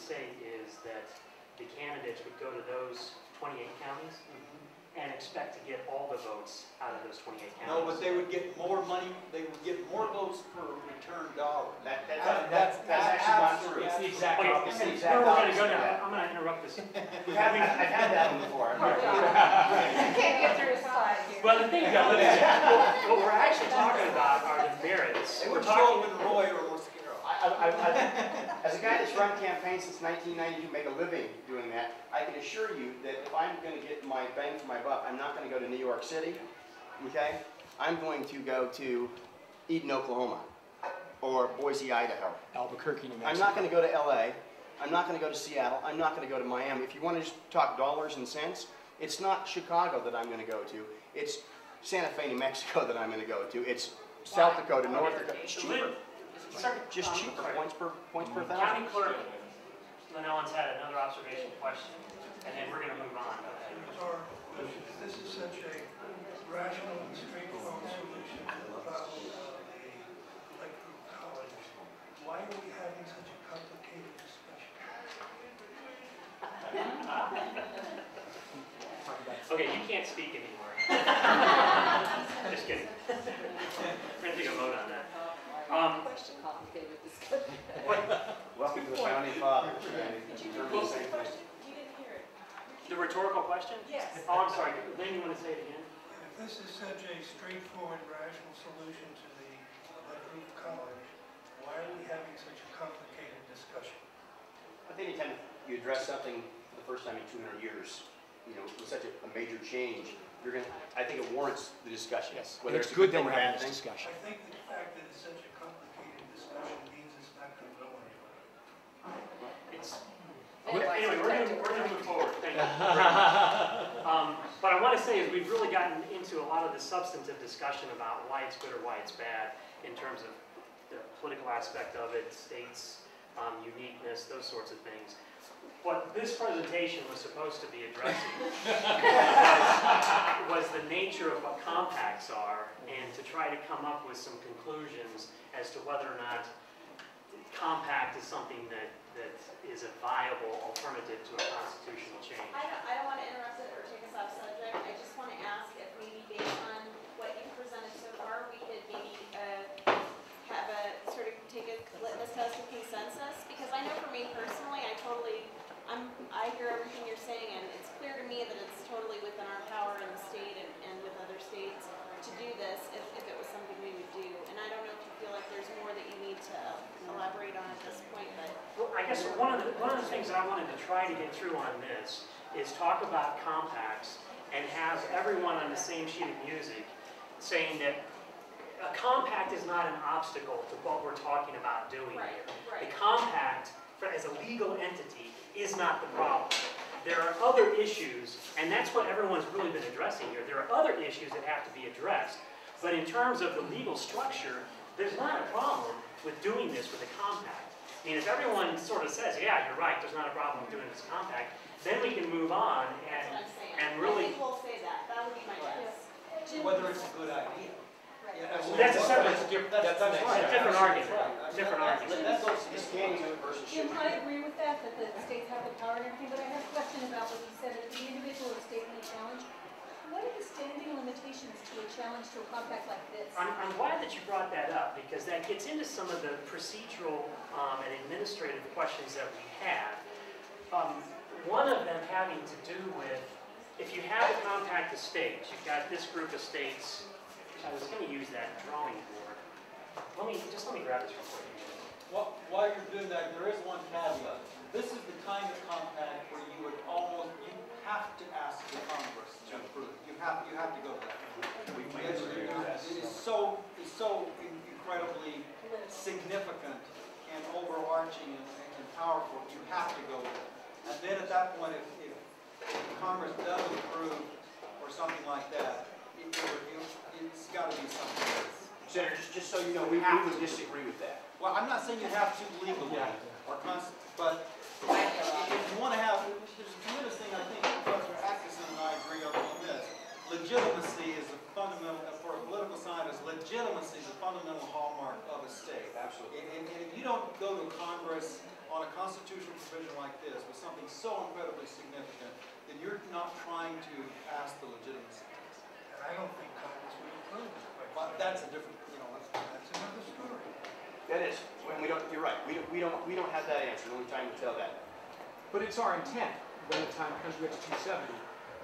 say is that the candidates would go to those 28 counties and expect to get all the votes out of those 28 counties. No, but they would get more money, they would get more votes per return dollar. That's actually not true. It's the exact Okay, opposite. where we're going to go now, I'm going to interrupt this. I've had that one before. You can't get through a slide here. Well, the thing is, what we're actually talking about are the merits. They We're would show talking, up in Roy or Mosquero. As a guy that's run campaigns since 1992, make a living doing that, I can assure you that if I'm going to get my bang for my buck, I'm not going to go to New York City, okay? I'm going to go to Eden, Oklahoma, or Boise, Idaho. Albuquerque, New Mexico. I'm not going to go to LA. I'm not going to go to Seattle. I'm not going to go to Miami. If you want to just talk dollars and cents, it's not Chicago that I'm going to go to. It's Santa Fe, New Mexico that I'm going to go to. It's South Dakota, North Dakota. It's cheaper. Just cheaper. Points per thousand. County Clerk Lynellens had another observation question, and then we're going to move on. This is such a rational and straightforward solution to the problem of the Lake Group College. Why are we having such a complicated discussion? Okay, you can't speak anymore. Just kidding. We're going to take a vote on that. Question complicated discussion. Welcome to the Founding Fathers. Did you repeat the question? You didn't hear it. The rhetorical question? Yes. Oh, I'm sorry. Lynn, you want to say it again? If this is such a straightforward, rational solution to the Lake Group College, why are we having such a complicated discussion? I think anytime you address something for the first time in 200 years, you know, with such a major change, you're going to, I think it warrants the discussion. Yes, Whether it's a good that thing we're or a having bad this thing. discussion. I think that the fact that it's such a complicated discussion means it's not going to go anywhere. Anyway, we're going to move forward. Thank you. But I want to say is we've really gotten into a lot of the substantive discussion about why it's good or why it's bad in terms of the political aspect of it, states, uniqueness, those sorts of things. What this presentation was supposed to be addressing was the nature of what compacts are, and to try to come up with some conclusions as to whether or not compact is something that is a viable alternative to a constitutional change. I don't want to interrupt it or take us off subject. I just want to ask if maybe based on what you've presented so far, we could maybe have a sort of take a litmus test of consensus. Because I know for me personally, I hear everything you're saying, and it's clear to me that it's totally within our power in the state and with other states to do this if it was something we would do. And I don't know if you feel like there's more that you need to elaborate on at this point, but. Well, I guess one of the things that I wanted to try to get through on this is talk about compacts and have everyone on the same sheet of music saying that a compact is not an obstacle to what we're talking about doing here. Right. The compact, as a legal entity, is not the problem. There are other issues, and that's what everyone's really been addressing here. There are other issues that have to be addressed. But in terms of the legal structure, there's not a problem with doing this with a compact. I mean, if everyone sort of says, yeah, you're right, there's not a problem with doing this compact, then we can move on and really... I think we'll say that. That would be my guess. Whether it's a good idea. That's a separate, That's right. different argument. Right. Different argument. It's can you versus should. I agree with that the states have the power and everything, but I have a question about what you said, that the individual or state may challenge. What are the standing limitations to a challenge to a compact like this? I'm glad that you brought that up, because that gets into some of the procedural and administrative questions that we have. One of them having to do with, if you have a compact of states, you've got this group of states. I was going to use that drawing board. Let me grab this real quick. Well, while you're doing that, there is one caveat. This is the kind of compact where you have to ask the Congress to approve. You have to go to that. It is so incredibly significant and overarching and powerful. You have to go there. And then at that point, if Congress does approve or something like that, it's got to be something else. Senator, just so you know, we would disagree with that. Well, I'm not saying you have to legally, but if you want to have, there's a tremendous thing, I think Professor Atkinson and I agree on this. Legitimacy is a fundamental, for a political scientist, legitimacy is a fundamental hallmark of a state. Absolutely. And if you don't go to Congress on a constitutional provision something so incredibly significant, then you're not trying to ask the legitimacy test. And I don't think Congress would approve it. But that's a different, That's another story. That is, when we don't, you're right, we don't have that answer, the only time to tell that. But it's our intent, when the time comes we get to 270,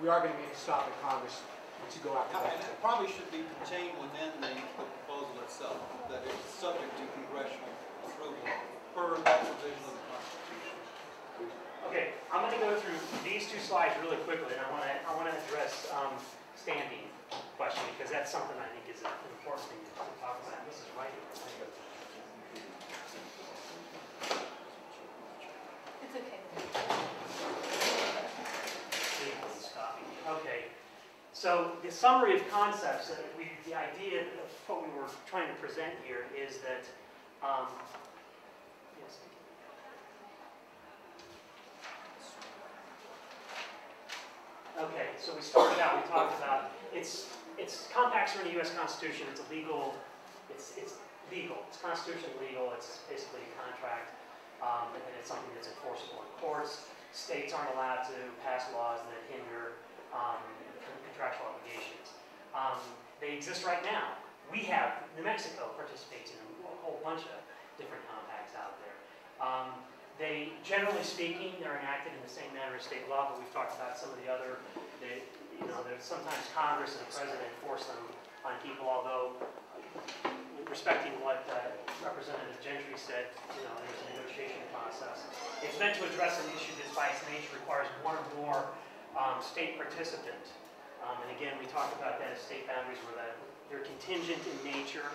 we are going to make a stop at Congress to go after and that. it probably should be contained within the proposal itself, that it's subject to congressional approval per that provision of the Constitution. Okay, I'm going to go through these two slides really quickly, and I want to address standing question, because that's something I think is an important thing to talk about. This is right here. It's okay. Okay, so the summary of concepts, the idea of what we were trying to present here is that, yes. Okay, so we started out, we talked about, it's compacts are in the U.S. Constitution, it's legal, it's constitutionally legal, it's basically a contract, and it's something that's enforceable in courts. States aren't allowed to pass laws that hinder contractual obligations. They exist right now. We have, New Mexico participates in a whole bunch of different compacts out there. They, generally speaking, they're enacted in the same manner as state law, but we've talked about some of the other, there's sometimes Congress and the President enforce them on people, although respecting what Representative Gentry said, there's a negotiation process. It's meant to address an issue that by its nature requires one or more state participant. And again, we talked about that as state boundaries where they're contingent in nature.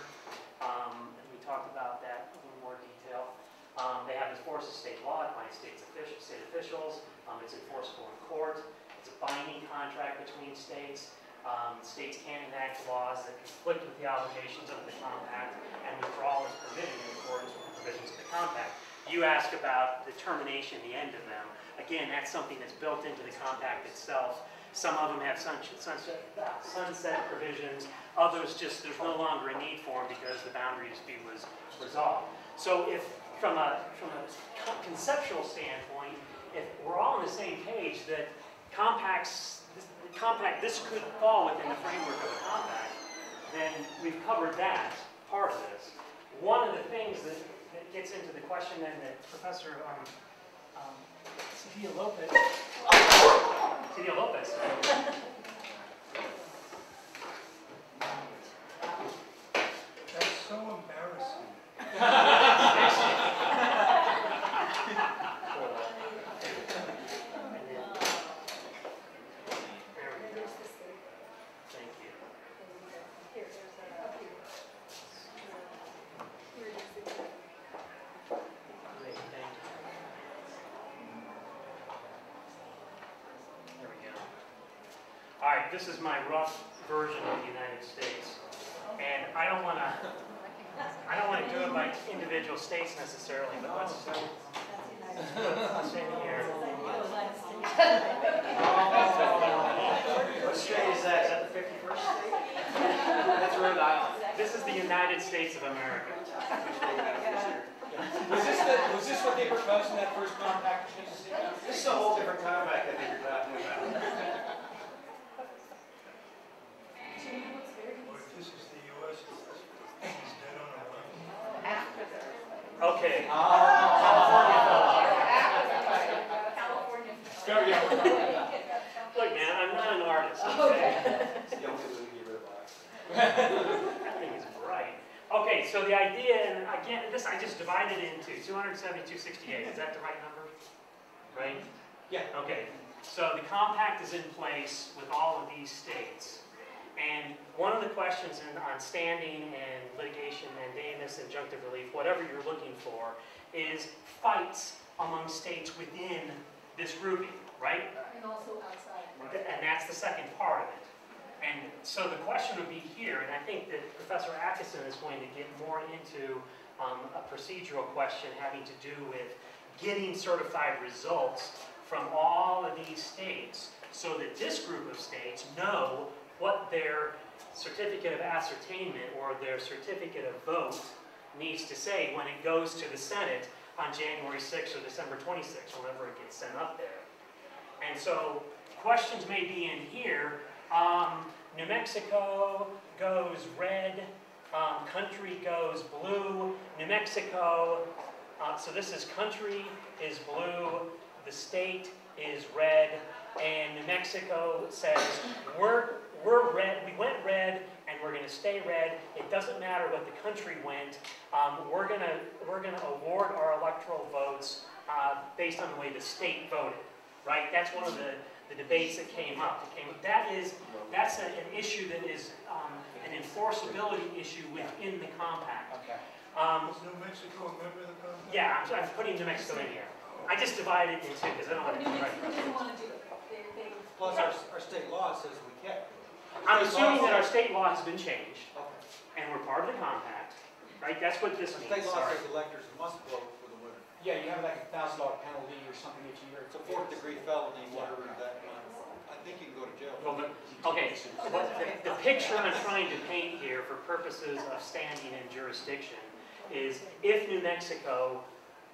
And we talked about that in a little more detail. They have the force of state law, it binds state officials. It's enforceable in court. It's a binding contract between states. States can't enact laws that conflict with the obligations of the compact, and withdrawal is permitted in accordance with the provisions of the compact. You ask about the termination, the end of them. Again, that's something that's built into the compact itself. Some of them have sunset provisions. Others just, there's no longer a need for them because the boundary dispute was resolved. So if, from a conceptual standpoint, if we're all on the same page that this could fall within the framework of the compact, then we've covered that part of this. One of the things that gets into the question then that Professor Cedillo Lopez That's so embarrassing. Thank you. Here, there's up here. Here it is. Great, thank you. There we go. All right, this is my rough version of the United States. And I don't want to do it by individual states necessarily, but let's in here. What state is that? Is that the 51st state? That's Rhode Island. This is the United States of America. Was this what they proposed in that first compact? This is a whole different compact that you're talking about. Or if this is the US, it's dead on arrival. Okay. Look, man, I'm not an artist, okay? That thing is bright. Okay, so the idea, and again, this I just divided into 270, 268. Is that the right number? Right? Yeah. Okay, so the compact is in place with all of these states. And one of the questions on standing and litigation, mandamus, injunctive relief, whatever you're looking for, is fights among states within this grouping, right? And also outside. And that's the second part of it. And so the question would be here, and I think that Professor Atkinson is going to get more into a procedural question having to do with getting certified results from all of these states so that this group of states know what their certificate of ascertainment or their certificate of vote needs to say when it goes to the Senate on January 6th or December 26th, whenever it gets sent up there. And so questions may be in here. New Mexico goes red, country goes blue. New Mexico, so this is country is blue, the state is red, and New Mexico says we're red, we went red, and we're going to stay red. It doesn't matter what the country went. We're gonna award our electoral votes based on the way the state voted, right? That's one of the debates that came up. That's an issue that is an enforceability issue within the compact. Okay. Is New Mexico a member of the compact? Yeah, I'm putting New Mexico in here. I just divided it in two because I don't have New to write Mexico doesn't want to do it. They Plus, our state law says we can't. I'm assuming that our state law has been changed, Okay. and we're part of the compact, right? That's what this The means, state law sorry. says electors must vote for the winner. Yeah, you have like a $1,000 penalty or something if you're. It's a fourth-degree felony, whatever that means. I think you can go to jail. Well, okay, the picture I'm trying to paint here for purposes of standing in jurisdiction is if New Mexico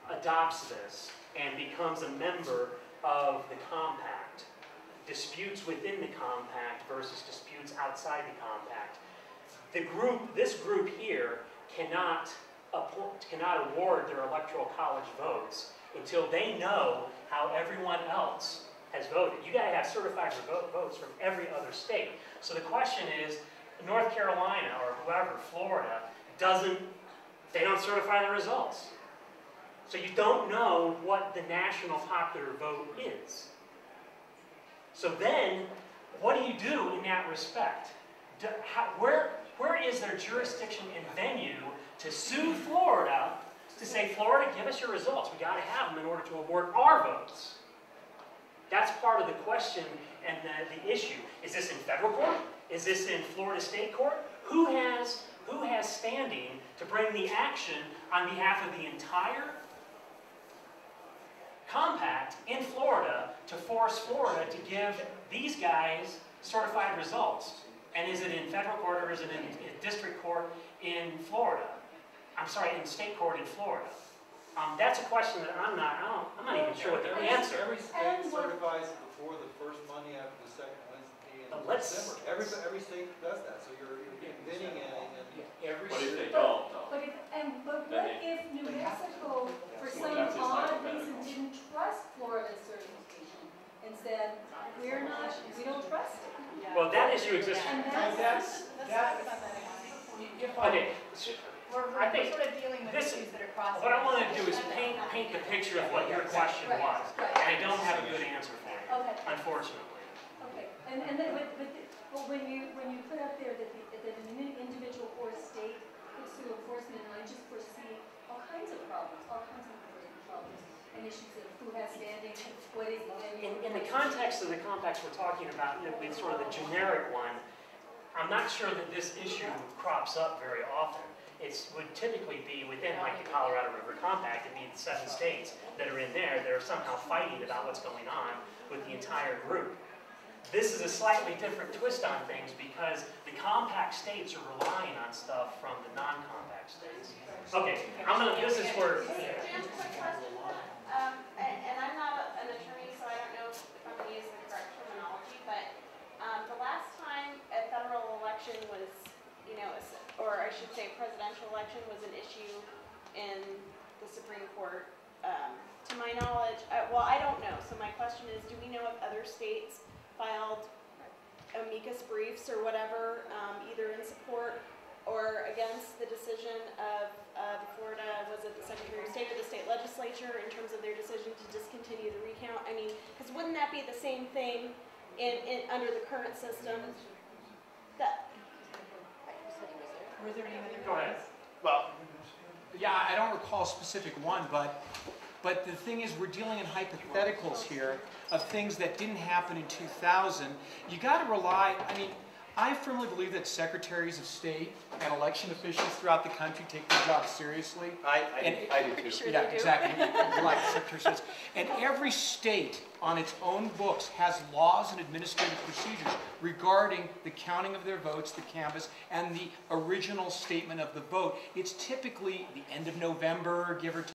adopts this and becomes a member of the compact, disputes within the compact versus disputes outside the compact, this group here cannot award their electoral college votes until they know how everyone else has voted. You got to have certified votes from every other state. So the question is, North Carolina or whoever, Florida, they don't certify the results. So you don't know what the national popular vote is. So then, what do you do in that respect? Where is there jurisdiction and venue to sue Florida to say, Florida, give us your results. We got to have them in order to award our votes. That's part of the question and the issue. Is this in federal court? Is this in Florida state court? Who has standing to bring the action on behalf of the entire compact in Florida to force Florida to give these guys certified results? And is it in federal court or is it in district court in Florida? I'm sorry, in state court in Florida. That's a question that I'm not even sure what the answer. Every state certifies before the first Monday after the second Wednesday in December. Every state does that, so you're convening and. But if they don't, though? But what if New Mexico, for some odd reason, didn't trust Florida's certification and said, we don't trust it? Well, that issue exists. And That's. Okay, I think We're sort of dealing with this- issues that are crossing. what I want to do is paint the picture of what your question was, and I don't have a good answer for you, Okay. unfortunately. Okay, and then, but when you put up there that an individual or state could sue enforcement, and I just foresee all kinds of problems, and issues of who has standing, what is the venue. In the context of the compacts we're talking about, with sort of the generic one, I'm not sure that this issue crops up very often. It would typically be within like the Colorado River Compact, it'd be the 7 states that are in there that are somehow fighting about what's going on with the entire group. This is a slightly different twist on things because the compact states are relying on stuff from the non-compact states. Okay, this is where. Jan, quick question. And I'm not an attorney, so I don't know if I'm going to use the correct terminology, but the last time a federal election was, or I should say presidential election was an issue in the Supreme Court, to my knowledge, well, I don't know. So my question is, do we know if other states filed amicus briefs or whatever, either in support or against the decision of Florida, was it the Secretary of State or the state legislature in terms of their decision to discontinue the recount? I mean, because wouldn't that be the same thing under the current system? Were there any other? Go ahead. Well, yeah, I don't recall a specific one, but the thing is, we're dealing in hypotheticals here of things that didn't happen in 2000. You got to rely, I mean, I firmly believe that secretaries of state and election officials throughout the country take their job seriously. I do too. Sure Yeah, they do. exactly. Like Secretary says. And every state on its own books has laws and administrative procedures regarding the counting of their votes, the canvass, and the original statement of the vote. It's typically the end of November, give or